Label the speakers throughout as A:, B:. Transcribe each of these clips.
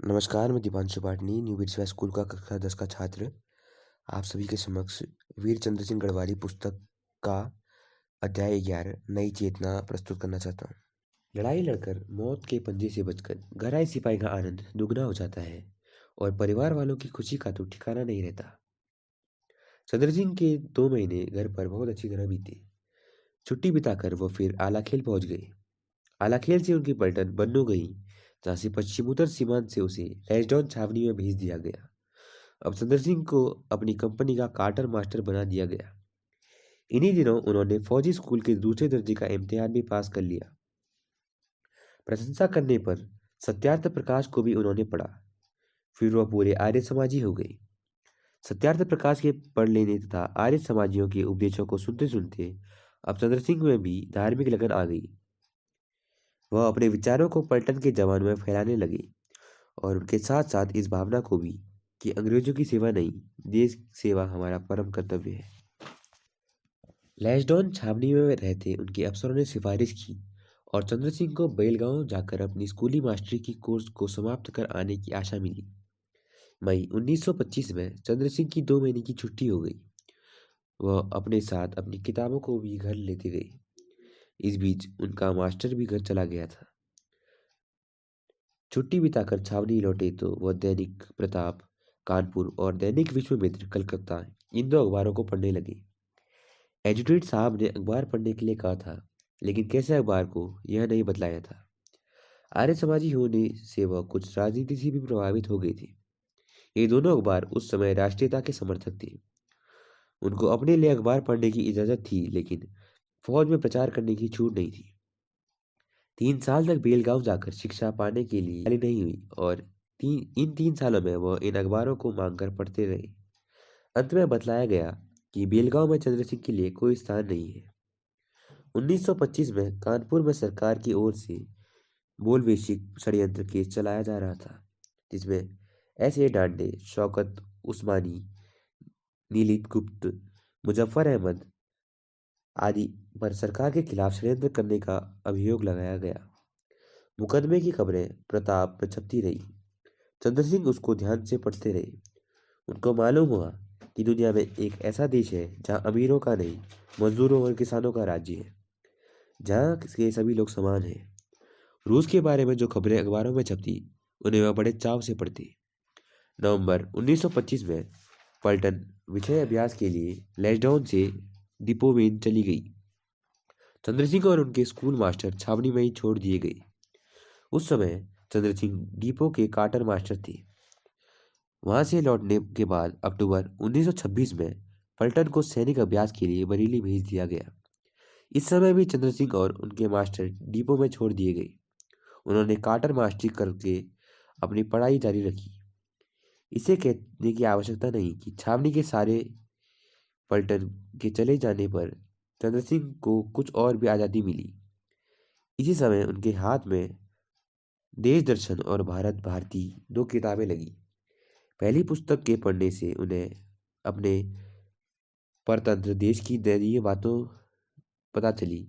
A: नमस्कार, मैं Deepanshu Patni, new Birsa school का कक्षा 10 का छात्र आप सभी के समक्ष वीर चंद्र सिंह गढ़वाली पुस्तक का अध्याय 11 नई चेतना प्रस्तुत करना चाहता हूँ। लड़ाई लड़कर मौत के पंजे से बचकर घर आए सिपाही का आनंद दुगना हो जाता है और परिवार वालों की खुशी का तो ठिकाना नहीं रहता। चंद्र सिंह के 2 महीने घर पर बहुत अच्छी तरह बीते। छुट्टी बिताकर वो फिर आलाखेल पहुंच गए। आलाखेल से उनकी पलटन बन्नू गई, जहाँ से पश्चिमोत्तर सीमांत से उसे लैंसडाउन छावनी में भेज दिया गया। अब चंद्र सिंह को अपनी कंपनी का कार्टर मास्टर बना दिया गया। इन्हीं दिनों उन्होंने फौजी स्कूल के दूसरे दर्जे का इम्तिहान भी पास कर लिया। प्रशंसा करने पर सत्यार्थ प्रकाश को भी उन्होंने पढ़ा। फिर वह पूरे आर्य समाजी हो गए। सत्यार्थ प्रकाश के पढ़ लेने तथा आर्य समाजियों के उपदेशों को सुनते सुनते अब चंद्र सिंह में भी धार्मिक लगन आ गई। वह अपने विचारों को पलटन के जवानों में फैलाने लगे और उनके साथ साथ इस भावना को भी कि अंग्रेजों की सेवा नहीं, देश सेवा हमारा परम कर्तव्य है। लैंसडाउन छावनी में रहते उनके अफसरों ने सिफारिश की और चंद्र सिंह को बेलगांव जाकर अपनी स्कूली मास्टरी की कोर्स को समाप्त कर आने की आशा मिली। मई 1925 में चंद्र सिंह की 2 महीने की छुट्टी हो गई। वह अपने साथ अपनी किताबों को भी घर लेते गए। इस बीच उनका मास्टर भी घर चला गया था। छुट्टी बिताकर छावनी लौटे तो वह दैनिक प्रताप कानपुर और दैनिक विश्वमित्र कलकत्ता इन 2 अखबारों को पढ़ने लगे। एजुकेट साहब ने अखबार पढ़ने के लिए कहा था, लेकिन कैसे अखबार को यह नहीं बतलाया था। आर्य समाजी होने से वह कुछ राजनीति से भी प्रभावित हो गए थे। ये दोनों अखबार उस समय राष्ट्रीयता के समर्थक थे। उनको अपने लिए अखबार पढ़ने की इजाजत थी, लेकिन फौज में प्रचार करने की छूट नहीं थी। 3 साल तक बेलगांव जाकर शिक्षा पाने के लिए खाली नहीं हुई और इन 3 सालों में वह इन अखबारों को मांगकर पढ़ते रहे। अंत में बतलाया गया कि बेलगांव में चंद्र सिंह के लिए कोई स्थान नहीं है। 1925 में कानपुर में सरकार की ओर से बोलवेशिक षड्यंत्र केस चलाया जा रहा था, जिसमें S.A. डांडे, शौकत उस्मानी, नीलित गुप्त, मुजफ्फर अहमद आदि पर सरकार के खिलाफ षड्यंत्र करने का अभियोग लगाया गया। मुकदमे की खबरें प्रताप में छपती रही। चंद्र सिंह उसको ध्यान से पढ़ते रहे। उनको मालूम हुआ कि दुनिया में एक ऐसा देश है जहाँ अमीरों का नहीं, मजदूरों और किसानों का राज्य है, जहाँ के सभी लोग समान हैं। रूस के बारे में जो खबरें अखबारों में छपती, उन्हें वह बड़े चाव से पढ़ते। नवंबर 1925 में पलटन विषय अभ्यास के लिए लैंसडाउन से डिपोवेन चली गई। चंद्र सिंह और उनके स्कूल मास्टर छावनी में ही छोड़ दिए गए। उस समय चंद्र सिंह डिपो के कार्टर मास्टर थे। वहां से लौटने के बाद अक्टूबर 1926 में पलटन को सैनिक अभ्यास के लिए बरेली भेज दिया गया। इस समय भी चंद्र सिंह और उनके मास्टर डिपो में छोड़ दिए गए। उन्होंने कार्टर मास्टरी करके अपनी पढ़ाई जारी रखी। इसे कहने की आवश्यकता नहीं कि छावनी के सारे पलटन के चले जाने पर चंद्र सिंह को कुछ और भी आज़ादी मिली। इसी समय उनके हाथ में देश दर्शन और भारत भारती 2 किताबें लगी। पहली पुस्तक के पढ़ने से उन्हें अपने परतंत्र देश की दयनीय बातों पता चली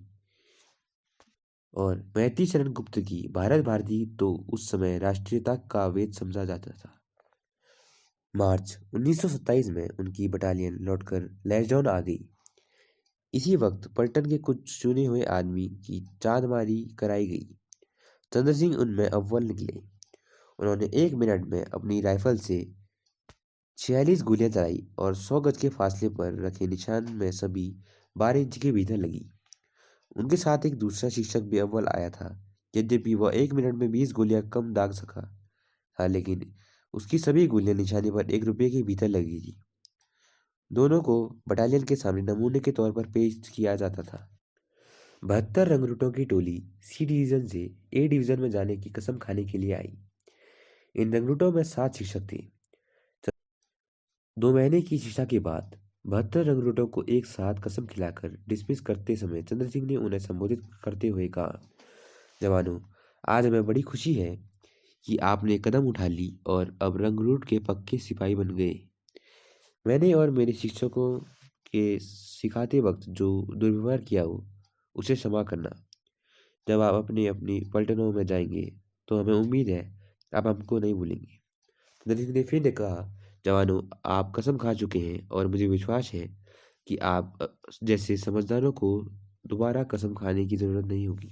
A: और महती शरण गुप्त की भारत भारती तो उस समय राष्ट्रीयता का वेद समझा जाता था। मार्च 1927 में उनकी बटालियन लौटकर लैंसडाउन आ गई। इसी वक्त पलटन के कुछ चुने हुए आदमी की चांदमारी कराई गई। चंद्र सिंह उनमें अव्वल निकले। उन्होंने 1 मिनट में अपनी राइफल से 46 गोलियां चलाई और 100 गज के फासले पर रखे निशान में सभी 12 इंच के भीतर लगी। उनके साथ एक दूसरा शिक्षक भी अव्वल आया था। यद्यपि वह 1 मिनट में 20 गोलियां कम दाग सका था, लेकिन उसकी सभी गोलियां निशाने पर 1 रुपये के भीतर लगी थी। दोनों को बटालियन के सामने नमूने के तौर पर पेश किया जाता था। 72 रंगरूटों की टोली C डिवीजन से A डिवीजन में जाने की कसम खाने के लिए आई। इन रंगरूटों में 7 शिक्षक थे। 2 महीने की शिक्षा के बाद 72 रंगरूटों को एक साथ कसम खिलाकर डिसमिस करते समय चंद्र सिंह ने उन्हें संबोधित करते हुए कहा, जवानों, आज हमें बड़ी खुशी है कि आपने कदम उठा ली और अब रंगरूट के पक्के सिपाही बन गए। मैंने और मेरे शिक्षकों के सिखाते वक्त जो दुर्व्यवहार किया हो उसे क्षमा करना। जब आप अपनी अपनी पलटनों में जाएंगे तो हमें उम्मीद है अब हमको नहीं भूलेंगे। नरेंद्र ने फिर ने कहा, जवानों, आप कसम खा चुके हैं और मुझे विश्वास है कि आप जैसे समझदारों को दोबारा कसम खाने की जरूरत नहीं होगी।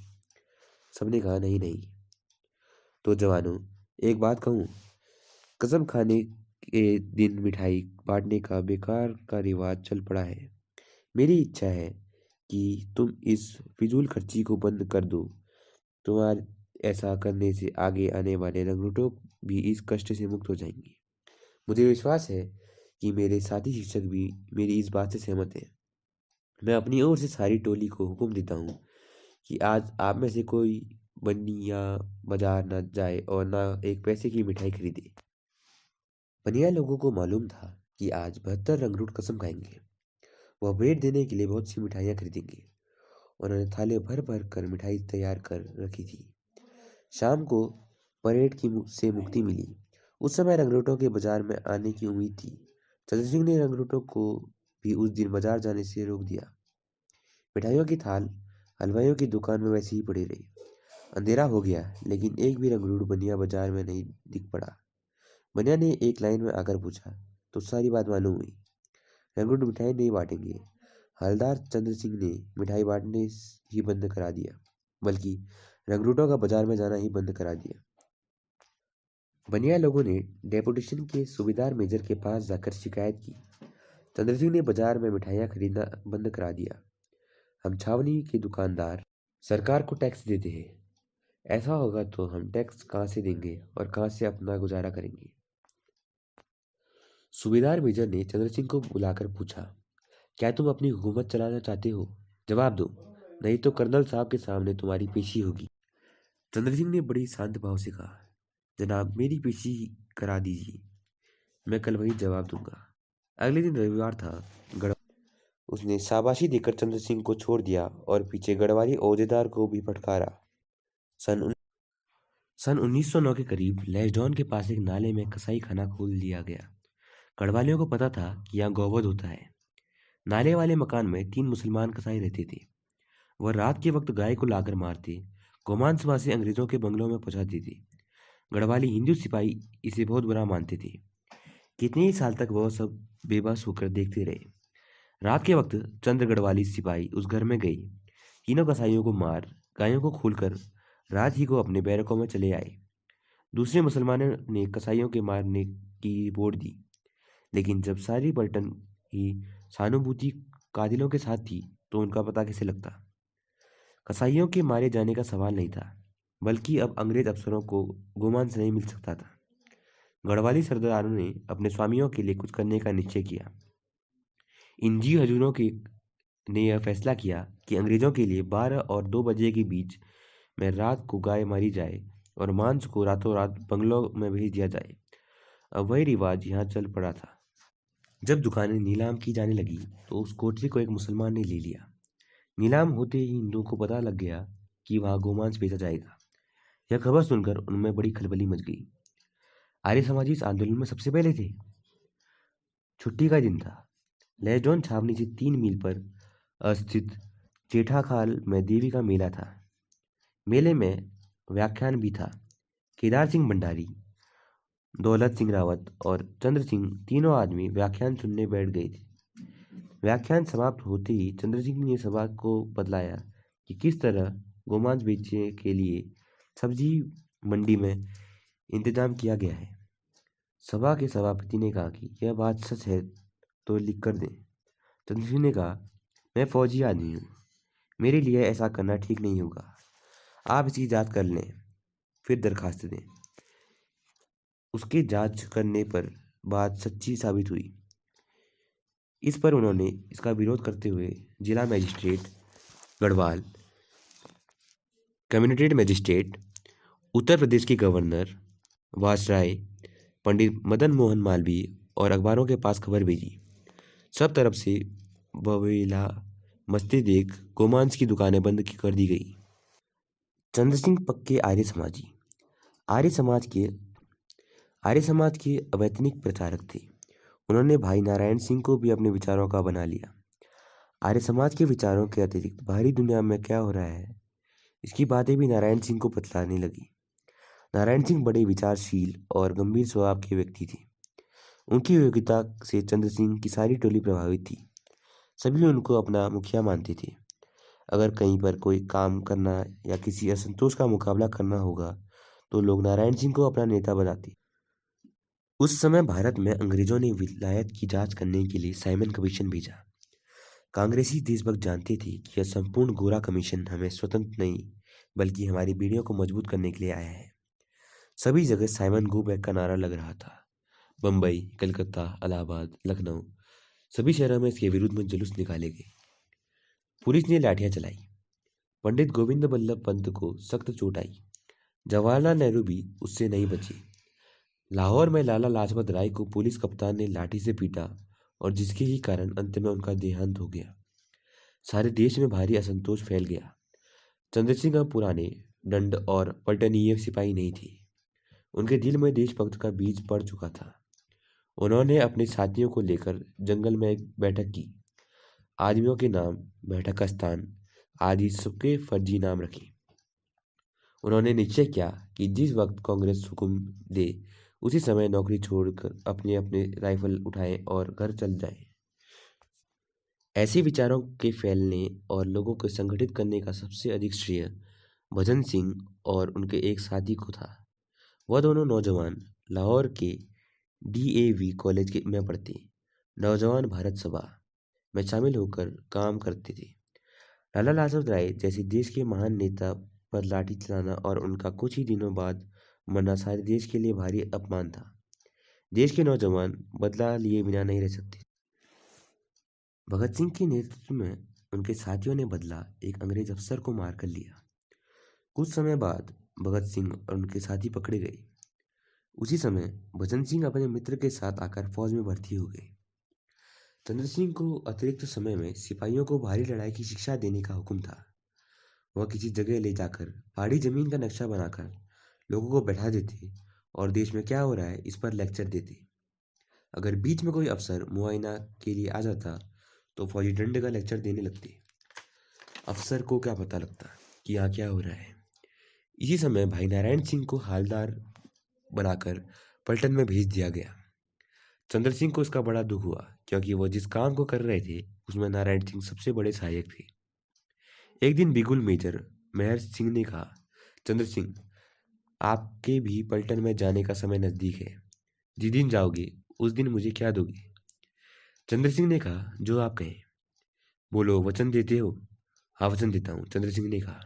A: सबने कहा, नहीं नहीं। तो जवानों, एक बात कहूँ, कसम खाने के दिन मिठाई बांटने का बेकार का रिवाज चल पड़ा है। मेरी इच्छा है कि तुम इस फिजूल खर्ची को बंद कर दो। तुम्हारे ऐसा करने से आगे आने वाले रंगरूटों भी इस कष्ट से मुक्त हो जाएंगे। मुझे विश्वास है कि मेरे साथी शिक्षक भी मेरी इस बात से सहमत हैं। मैं अपनी ओर से सारी टोली को हुक्म देता हूँ कि आज आप में से कोई बन्नी या बाजार न जाए और ना एक पैसे की मिठाई खरीदे। बनिया लोगों को मालूम था कि आज 72 रंगरूट कसम खाएंगे। वह भेंट देने के लिए बहुत सी मिठाइयाँ खरीदेंगे। उन्होंने थाले भर भर कर मिठाई तैयार कर रखी थी। शाम को परेड से मुक्ति मिली। उस समय रंगरूटों के बाजार में आने की उम्मीद थी। चंद्र सिंह ने रंगरूटों को भी उस दिन बाजार जाने से रोक दिया। मिठाइयों की थाल हलवाइयों की दुकान में वैसे ही पड़ी रही। अंधेरा हो गया, लेकिन एक भी रंगरूट बनिया बाजार में नहीं दिख पड़ा। बनिया ने एक लाइन में आकर पूछा, तो सारी बात मालूम हुई। रंगरूट मिठाई नहीं बांटेंगे। हवलदार चंद्र सिंह ने मिठाई बांटने ही बंद करा दिया, बल्कि रंगरूटों का बाजार में जाना ही बंद करा दिया। बनिया लोगों ने डेपुटेशन के सूबेदार मेजर के पास जाकर शिकायत की। चंद्र सिंह ने बाजार में मिठाइयाँ खरीदना बंद करा दिया। हम छावनी के दुकानदार सरकार को टैक्स देते हैं। ऐसा होगा तो हम टैक्स कहाँ से देंगे और कहाँ से अपना गुजारा करेंगे। सूबेदार मेजर ने चंद्र सिंह को बुलाकर पूछा, क्या तुम अपनी हुकूमत चलाना चाहते हो? जवाब दो, नहीं तो कर्नल साहब के सामने तुम्हारी पेशी होगी। चंद्र सिंह ने बड़ी शांत भाव से कहा, जनाब, मेरी पेशी करा दीजिए, मैं कल वही जवाब दूंगा। अगले दिन रविवार था। गढ़ उसने शाबाशी देकर चंद्र सिंह को छोड़ दिया और पीछे गढ़वाली ओहदेदार को भी फटकारा। सन उन... सन 1909 के करीब लैसडॉन के पास एक नाले में कसाई खाना खोल दिया गया। गढ़वालियों को पता था कि यहाँ गौवध होता है। नाले वाले मकान में 3 मुसलमान कसाई रहते थे। वह रात के वक्त गाय को लाकर मारते, गोमांस वहां से अंग्रेजों के बंगलों में पहुंचा देते। गढ़वाली हिंदू सिपाही इसे बहुत बुरा मानते थे। कितने ही साल तक वह सब बेबस होकर देखते रहे। रात के वक्त चंद्र गढ़वाली सिपाही उस घर में गई, तीनों कसाईयों को मार गायों को खोलकर रात ही को अपने बैरकों में चले आए। दूसरे मुसलमानों ने कसाईयों के मारने की रिपोर्ट दी, लेकिन जब सारी पलटन ही सहानुभूति कातिलों के साथ थी तो उनका पता कैसे लगता। कसाईयों के मारे जाने का सवाल नहीं था, बल्कि अब अंग्रेज अफसरों को गोमांस नहीं मिल सकता था। गढ़वाली सरदारों ने अपने स्वामियों के लिए कुछ करने का निश्चय किया। इंजी हजूरों के ने यह फैसला किया कि अंग्रेजों के लिए 12 और 2 बजे के बीच में रात को गाय मारी जाए और मांस को रातों रात बंगलों में भेज दिया जाए। अब वही रिवाज यहाँ चल पड़ा था। जब दुकानें नीलाम की जाने लगी तो उस कोठरी को एक मुसलमान ने ले लिया। नीलाम होते ही हिंदुओं को पता लग गया कि वहाँ गोमांस बेचा जाएगा। यह खबर सुनकर उनमें बड़ी खलबली मच गई। आर्य समाजी इस आंदोलन में सबसे पहले थे। छुट्टी का दिन था। लैसडॉन छावनी से 3 मील पर स्थित जेठाखाल में देवी का मेला था। मेले में व्याख्यान भी था। केदार सिंह भंडारी, दौलत सिंह रावत और चंद्र सिंह तीनों आदमी व्याख्यान सुनने बैठ गए थे। व्याख्यान समाप्त होते ही चंद्र सिंह ने सभा को बतलाया कि किस तरह गोमांस बेचने के लिए सब्जी मंडी में इंतजाम किया गया है। सभा के सभापति ने कहा कि यह बात सच है तो लिख कर दें। चंद्र सिंह ने कहा, मैं फौजी आदमी हूँ, मेरे लिए ऐसा करना ठीक नहीं होगा। आप इसकी जांच कर लें, फिर दरखास्त दें। उसके जांच करने पर बात सच्ची साबित हुई। इस पर उन्होंने इसका विरोध करते हुए जिला मजिस्ट्रेट गढ़वाल, कम्युनिटेड मजिस्ट्रेट, उत्तर प्रदेश के गवर्नर वासराय, पंडित मदन मोहन मालवीय और अखबारों के पास खबर भेजी। सब तरफ से बवेला मस्ती देख गोमांस की दुकानें बंद कर दी गई। चंद्र सिंह पक्के आर्य समाज के आर्य समाज के अवैतनिक प्रचारक थे। उन्होंने भाई नारायण सिंह को भी अपने विचारों का बना लिया। आर्य समाज के विचारों के अतिरिक्त बाहरी दुनिया में क्या हो रहा है, इसकी बातें भी नारायण सिंह को बतलाने लगी। नारायण सिंह बड़े विचारशील और गंभीर स्वभाव के व्यक्ति थे। उनकी योग्यता से चंद्र सिंह की सारी टोली प्रभावित थी। सभी उनको अपना मुखिया मानते थे। अगर कहीं पर कोई काम करना या किसी असंतोष का मुकाबला करना होगा तो लोग नारायण सिंह को अपना नेता बनाते। उस समय भारत में अंग्रेजों ने विलायत की जांच करने के लिए साइमन कमीशन भेजा। कांग्रेसी देशभक्त जानते थे कि यह संपूर्ण गोरा कमीशन हमें स्वतंत्र नहीं बल्कि हमारी बेड़ियों को मजबूत करने के लिए आया है। सभी जगह साइमन गो बैक का नारा लग रहा था। बम्बई, कलकत्ता, इलाहाबाद, लखनऊ, सभी शहरों में इसके विरुद्ध में जुलूस निकाले गए। पुलिस ने लाठियां चलाई। पंडित गोविंद बल्लभ पंत को सख्त चोट आई। जवाहरलाल नेहरू भी उससे नहीं बचे। लाहौर में लाला लाजपत राय को पुलिस कप्तान ने लाठी से पीटा और जिसके ही कारण अंत में उनका देहांत हो गया। सारे देश में भारी असंतोष फैल गया। चंद्र सिंह अब पुराने दंड और पलटनीय सिपाही नहीं थे। उनके दिल में देशभक्त का बीज पड़ चुका था। उन्होंने अपने साथियों को लेकर जंगल में एक बैठक की। आदमियों के नाम, बैठक का स्थान आदि सबके फर्जी नाम रखे। उन्होंने निश्चय किया कि जिस वक्त कांग्रेस हुक्म दे उसी समय नौकरी छोड़कर अपने अपने राइफल उठाएं और घर चल जाएं। ऐसे विचारों के फैलने और लोगों को संगठित करने का सबसे अधिक श्रेय भजन सिंह और उनके एक साथी को था। वह दोनों नौजवान लाहौर के डीएवी कॉलेज में पढ़ते। नौजवान भारत सभा में शामिल होकर काम करते थे। लाला लाजपत राय जैसे देश के महान नेता पर लाठी चलाना और उनका कुछ ही दिनों बाद मरना सारे देश के लिए भारी अपमान था। देश के नौजवान बदला लिए बिना नहीं रह सकते। भगत सिंह के नेतृत्व में उनके साथियों ने बदला एक अंग्रेज अफसर को मारकर लिया। कुछ समय बाद भगत सिंह और उनके साथी पकड़े गए। उसी समय भजन सिंह अपने मित्र के साथ आकर फौज में भर्ती हो गए। चंद्र सिंह को अतिरिक्त समय में सिपाहियों को भारी लड़ाई की शिक्षा देने का हुक्म था। वह किसी जगह ले जाकर पहाड़ी जमीन का नक्शा बनाकर लोगों को बैठा देते और देश में क्या हो रहा है इस पर लेक्चर देते। अगर बीच में कोई अफसर मुआयना के लिए आ जाता तो फौजी डंडे का लेक्चर देने लगते। अफसर को क्या पता लगता कि यहाँ क्या हो रहा है। इसी समय भाई नारायण सिंह को हालदार बनाकर पलटन में भेज दिया गया। चंद्र सिंह को इसका बड़ा दुख हुआ क्योंकि वह जिस काम को कर रहे थे उसमें नारायण सिंह सबसे बड़े सहायक थे। एक दिन बिगुल मेजर मेहर सिंह ने कहा, चंद्र सिंह, आपके भी पलटन में जाने का समय नजदीक है। जिस दिन जाओगे उस दिन मुझे क्या दोगे? चंद्र सिंह ने कहा, जो आप कहें। बोलो, वचन देते हो? हाँ, वचन देता हूँ, चंद्र सिंह ने कहा।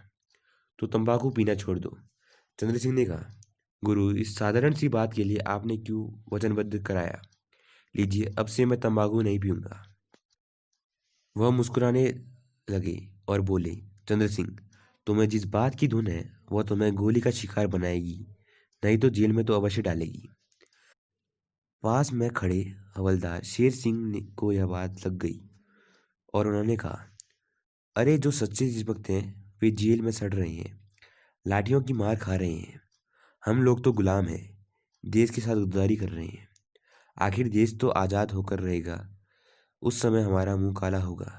A: तो तंबाकू पीना छोड़ दो। चंद्र सिंह ने कहा, गुरु, इस साधारण सी बात के लिए आपने क्यों वचनबद्ध कराया? लीजिए, अब से मैं तंबाकू नहीं पीऊंगा। वह मुस्कुराने लगे और बोले, चंद्र सिंह, तुम्हें जिस बात की धुन है वह तुम्हें गोली का शिकार बनाएगी, नहीं तो जेल में तो अवश्य डालेगी। पास में खड़े हवलदार शेर सिंह को यह बात लग गई और उन्होंने कहा, अरे, जो सच्चे देशभक्त हैं वे जेल में सड़ रहे हैं, लाठियों की मार खा रहे हैं। हम लोग तो गुलाम हैं, देश के साथ गद्दारी कर रहे हैं। आखिर देश तो आज़ाद होकर रहेगा, उस समय हमारा मुंह काला होगा।